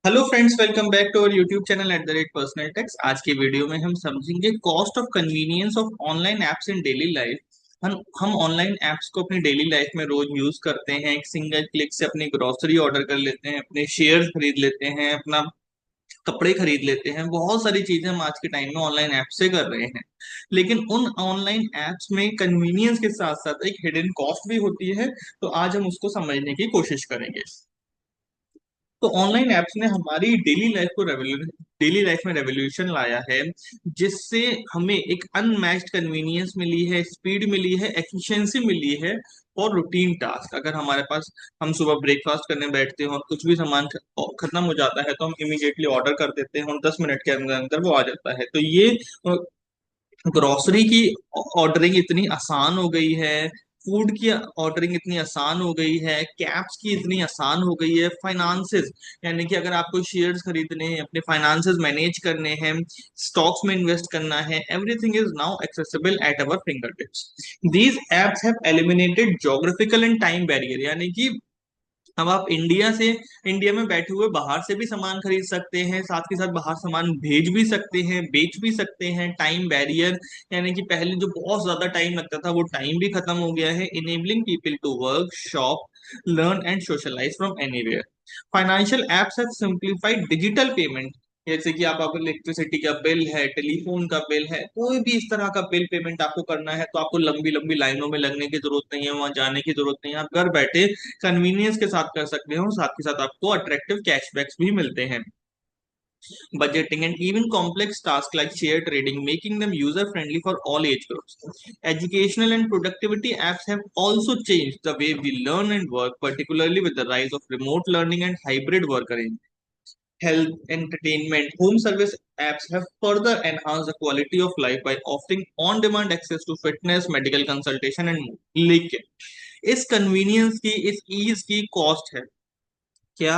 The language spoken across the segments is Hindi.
Hello friends, welcome back to our YouTube channel @personal tax. आज की वीडियो में हम समझेंगे cost of convenience of online apps in daily life. हम ऑनलाइन एप्स को अपनी डेली लाइफ में रोज यूज करते हैं। एक सिंगल क्लिक से अपनी ग्रोसरी ऑर्डर कर लेते हैं, अपने शेयर खरीद लेते हैं, अपना कपड़े खरीद लेते हैं। बहुत सारी चीजें हम आज के टाइम में ऑनलाइन ऐप से कर रहे हैं। लेकिन उन ऑनलाइन एप्स में कन्वीनियंस के साथ साथ एक हिडन कॉस्ट भी होती है। तो आज हम उसको समझने की कोशिश करेंगे। तो ऑनलाइन एप्स ने हमारी डेली लाइफ में रेवोल्यूशन लाया है, जिससे हमें एक अनमैच्ड कन्वीनियंस मिली है, स्पीड मिली है, एफिशिएंसी मिली है। और रूटीन टास्क, अगर हमारे पास हम सुबह ब्रेकफास्ट करने बैठते हो और कुछ भी सामान खत्म हो जाता है तो हम इमीडिएटली ऑर्डर कर देते हैं और 10 मिनट के अंदर अंदर वो आ जाता है। तो ये ग्रोसरी की ऑर्डरिंग इतनी आसान हो गई है, फूड की ऑर्डरिंग इतनी आसान हो गई है, कैब्स की इतनी आसान हो गई है, फाइनेंसेस यानी कि अगर आपको शेयर्स खरीदने हैं, अपने फाइनेंसेस मैनेज करने हैं, स्टॉक्स में इन्वेस्ट करना है, everything is now accessible at our finger tips. These apps have eliminated geographical and time barrier, यानी कि अब आप इंडिया में बैठे हुए बाहर से भी सामान खरीद सकते हैं, साथ के साथ बाहर सामान भेज भी सकते हैं, बेच भी सकते हैं। टाइम बैरियर यानी कि पहले जो बहुत ज्यादा टाइम लगता था वो टाइम भी खत्म हो गया है। Enabling people to work, shop, learn and socialise from anywhere. Financial apps have simplified digital payment. जैसे कि आप इलेक्ट्रिसिटी का बिल है, टेलीफोन का बिल है, कोई भी इस तरह का बिल पेमेंट आपको करना है तो आपको लंबी लंबी लाइनों में लगने की जरूरत नहीं है, वहां जाने की जरूरत नहीं है। आप घर बैठे कन्वीनियंस के साथ कर सकते हो, साथ के साथ आपको अट्रैक्टिव कैशबैक्स भी मिलते हैं। Budgeting and even complex tasks like share trading, making them user friendly for all age groups. Educational and productivity apps have also changed the way we learn and work, particularly with the rise of remote learning and hybrid work arrangements. Health, entertainment, home service apps have further enhanced the quality of life by offering on-demand access to fitness, medical consultation and more. लेकिन इस कन्वीनियंस की, इस ईज की कॉस्ट है क्या?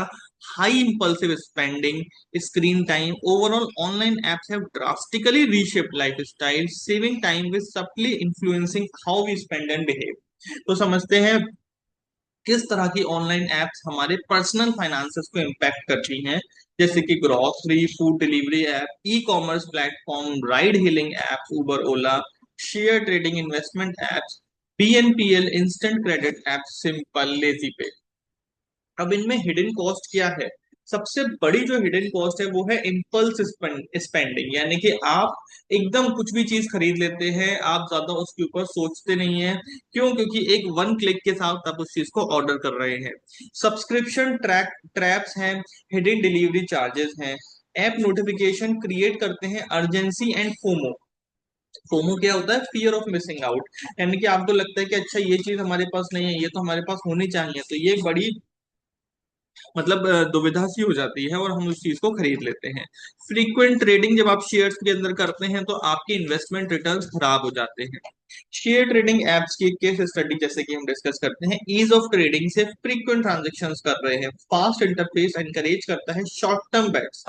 High impulsive spending, screen time. Overall, online apps have drastically reshaped lifestyle, saving time with subtly influencing how we spend and behave. तो समझते हैं किस तरह की ऑनलाइन एप्स हमारे पर्सनल फाइनेंसेस को इम्पैक्ट करती हैं। जैसे कि grocery, food delivery app, e commerce platform, ride hailing apps, Uber, Ola, share trading, investment apps, BNPL, instant credit apps, Simpl, LazyPay. अब इनमें हिडन कॉस्ट क्या है? सबसे बड़ी जो हिडन कॉस्ट है वो है इम्पल्स स्पेंडिंग, यानी कि आप एकदम कुछ भी चीज खरीद लेते हैं, आप ज्यादा उसके ऊपर सोचते नहीं है। क्यों? क्योंकि एक वन क्लिक के साथ आप उस चीज को ऑर्डर कर रहे हैं। सब्सक्रिप्शन ट्रैप्स हैं, हिडन डिलीवरी चार्जेस हैं, ऐप नोटिफिकेशन क्रिएट करते हैं अर्जेंसी एंड फोमो। फोमो क्या होता है? फियर ऑफ मिसिंग आउट, यानी कि आपको लगता है कि अच्छा ये चीज हमारे पास नहीं है, ये तो हमारे पास होनी चाहिए, तो ये बड़ी दुविधा सी हो जाती है और हम उस चीज को खरीद लेते हैं। फ्रीक्वेंट ट्रेडिंग, जब आप शेयर्स के अंदर करते हैं तो आपके इन्वेस्टमेंट रिटर्न्स खराब हो जाते हैं। शेयर ट्रेडिंग एप्स की केस स्टडी जैसे कि हम डिस्कस करते हैं, ईज ऑफ ट्रेडिंग से फ्रीक्वेंट ट्रांजेक्शन्स कर रहे हैं, फास्ट इंटरफेस एनकरेज करता है short term bets,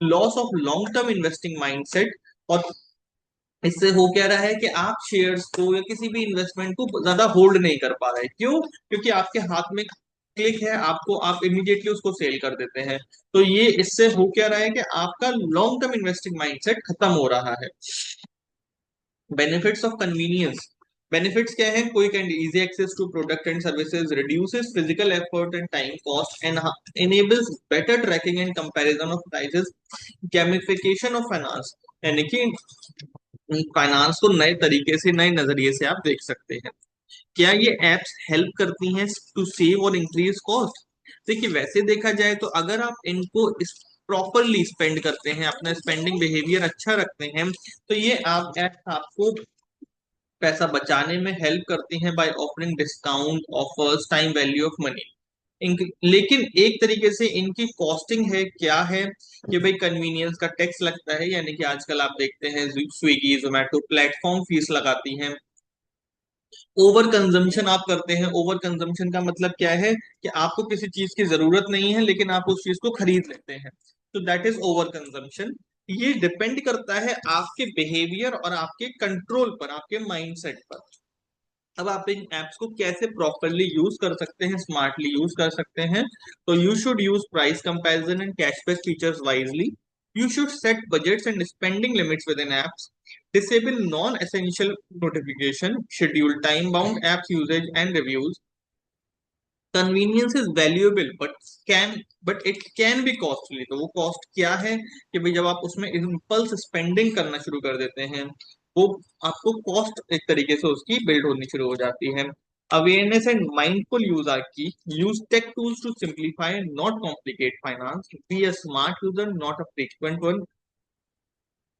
loss of long term investing mindset. और इससे हो क्या रहा है कि आप शेयर्स को या किसी भी इन्वेस्टमेंट को ज्यादा होल्ड नहीं कर पा रहे। क्यों? क्योंकि आपके हाथ में क्लिक है, आपको आप इमीडिएटली उसको सेल कर देते हैं। तो ये इससे हो क्या रहा है कि आपका लॉन्ग टर्म इन्वेस्टिंग माइंडसेट खत्म हो रहा है। Benefits of convenience. बेनिफिट्स क्या है? Quick and easy access to product and services, reduces physical effort and time cost, and enables better tracking and comparison of prices. Gamification of finance, यानी कि फाइनेंस को नए तरीके से, नए नजरिए से आप देख सकते हैं। क्या ये एप्स हेल्प करती हैं टू सेव और इंक्रीज कॉस्ट? देखिए, वैसे देखा जाए तो अगर आप इनको इस प्रॉपरली स्पेंड करते हैं, अपना स्पेंडिंग बिहेवियर अच्छा रखते हैं, तो ये आप एप्स आपको पैसा बचाने में हेल्प करती हैं by offering discount offers, time value of money. लेकिन एक तरीके से इनकी कॉस्टिंग है क्या है कि भाई कन्वीनियंस का टैक्स लगता है, यानी कि आजकल आप देखते हैं स्विगी, जोमेटो प्लेटफॉर्म फीस लगाती हैं। ओवर कंजम्पशन आप करते हैं। ओवर कंजम्पशन का मतलब क्या है कि आपको किसी चीज की जरूरत नहीं है लेकिन आप उस चीज को खरीद लेते हैं, तो दैट इज ओवर कंजम्पशन। ये डिपेंड करता है आपके बिहेवियर और आपके कंट्रोल पर, आपके माइंडसेट पर। अब आप इन एप्स को कैसे प्रॉपरली यूज कर सकते हैं, स्मार्टली यूज कर सकते हैं। तो you should use price comparison and cashback features wisely. You should set budgets and spending limits within apps. Disable non essential notification, schedule time bound apps usage and reviews. Convenience is valuable can but it can be costly. तो वो कॉस्ट क्या है कि भाई जब आप उसमें इम्पल्स स्पेंडिंग करना शुरू कर देते हैं, वो आपको कॉस्ट एक तरीके से उसकी बिल्ड होनी शुरू हो जाती है। Awareness and mindful use are key. Use tech tools to simplify not complicate finance. Be a smart user not a frequent one.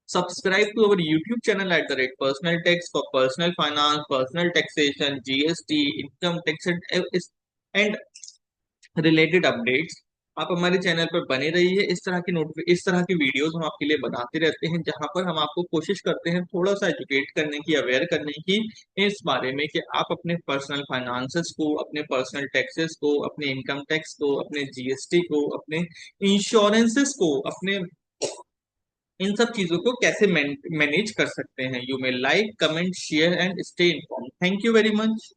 Subscribe to our YouTube channel at the rate Personal Tax for personal finance, personal taxation, GST, income tax and related updates. आप हमारे चैनल पर बने रहिए। इस तरह की वीडियोस हम आपके लिए बनाते रहते हैं, जहां पर हम आपको कोशिश करते हैं थोड़ा सा एजुकेट करने की, अवेयर करने की इस बारे में कि आप अपने पर्सनल फाइनेंसेस को, अपने पर्सनल टैक्सेस को, अपने इनकम टैक्स को, अपने जीएसटी को, अपने इंश्योरेंसेस को, अपने इन सब चीजों को कैसे मैनेज कर सकते हैं। You may like, comment, share and stay inform. Thank you very much.